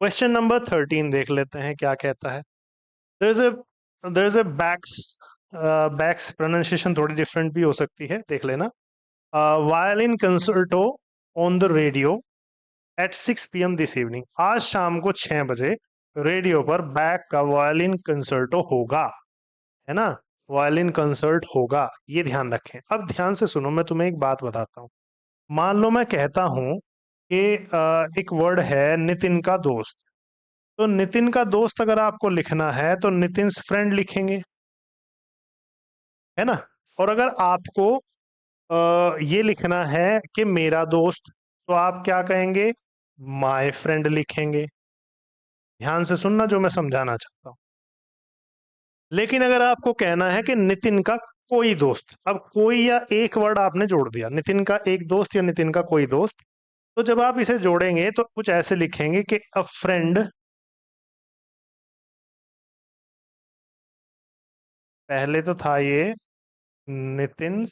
Question number 13 देख लेते हैं क्या कहता है। There is a there is a backs pronunciation थोड़ी डिफरेंट भी हो सकती है, देख लेना। Violin concerto on the radio at 6 PM this evening. आज शाम को 6 बजे रेडियो पर बैक का वायलिन कंसर्टो होगा, है ना। वायलिन कंसर्ट होगा, ये ध्यान रखें। अब ध्यान से सुनो, मैं तुम्हें एक बात बताता हूँ। मान लो मैं कहता हूँ कि एक वर्ड है नितिन का दोस्त। तो नितिन का दोस्त अगर आपको लिखना है तो नितिन फ्रेंड लिखेंगे, है ना। और अगर आपको ये लिखना है कि मेरा दोस्त, तो आप क्या कहेंगे, माय फ्रेंड लिखेंगे। ध्यान से सुनना जो मैं समझाना चाहता हूं। लेकिन अगर आपको कहना है कि नितिन का कोई दोस्त, अब कोई या एक वर्ड आपने जोड़ दिया, नितिन का एक दोस्त या नितिन का कोई दोस्त, तो जब आप इसे जोड़ेंगे तो कुछ ऐसे लिखेंगे कि अ फ्रेंड, पहले तो था ये नितिन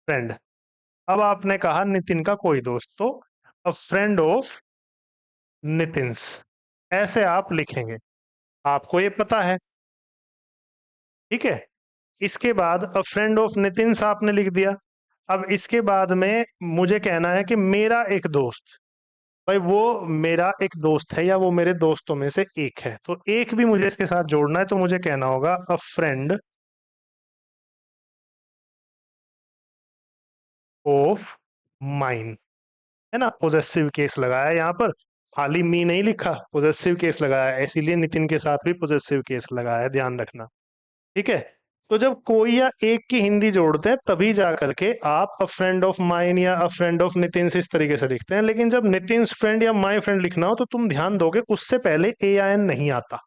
फ्रेंड, अब आपने कहा नितिन का कोई दोस्त, तो अ फ्रेंड ऑफ नितिन्स, ऐसे आप लिखेंगे। आपको ये पता है, ठीक है। इसके बाद अ फ्रेंड ऑफ नितिन्स आपने लिख दिया। अब इसके बाद में मुझे कहना है कि मेरा एक दोस्त, भाई वो मेरा एक दोस्त है या वो मेरे दोस्तों में से एक है, तो एक भी मुझे इसके साथ जोड़ना है, तो मुझे कहना होगा अ फ्रेंड ऑफ माइन, है ना। पोजेसिव केस लगाया यहाँ पर, खाली मी नहीं लिखा, पोजेसिव केस लगाया, इसीलिए नितिन के साथ भी पोजेसिव केस लगाया, ध्यान रखना, ठीक है। तो जब कोई या एक की हिंदी जोड़ते हैं तभी जा करके आप अ फ्रेंड ऑफ माइन या अ फ्रेंड ऑफ नितिन इस तरीके से लिखते हैं। लेकिन जब नितिन फ्रेंड या माई फ्रेंड लिखना हो तो तुम ध्यान दोगे उससे पहले ए आई एन नहीं आता,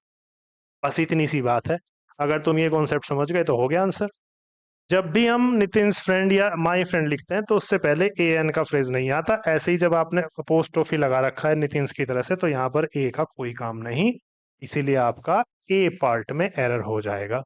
बस इतनी सी बात है। अगर तुम ये कॉन्सेप्ट समझ गए तो हो गया आंसर। जब भी हम नितिन फ्रेंड या माई फ्रेंड लिखते हैं तो उससे पहले ए एन का फ्रेज नहीं आता। ऐसे ही जब आपने अपोस्ट्रोफी लगा रखा है नितिन की तरह से, तो यहाँ पर ए का कोई काम नहीं, इसीलिए आपका ए पार्ट में एरर हो जाएगा।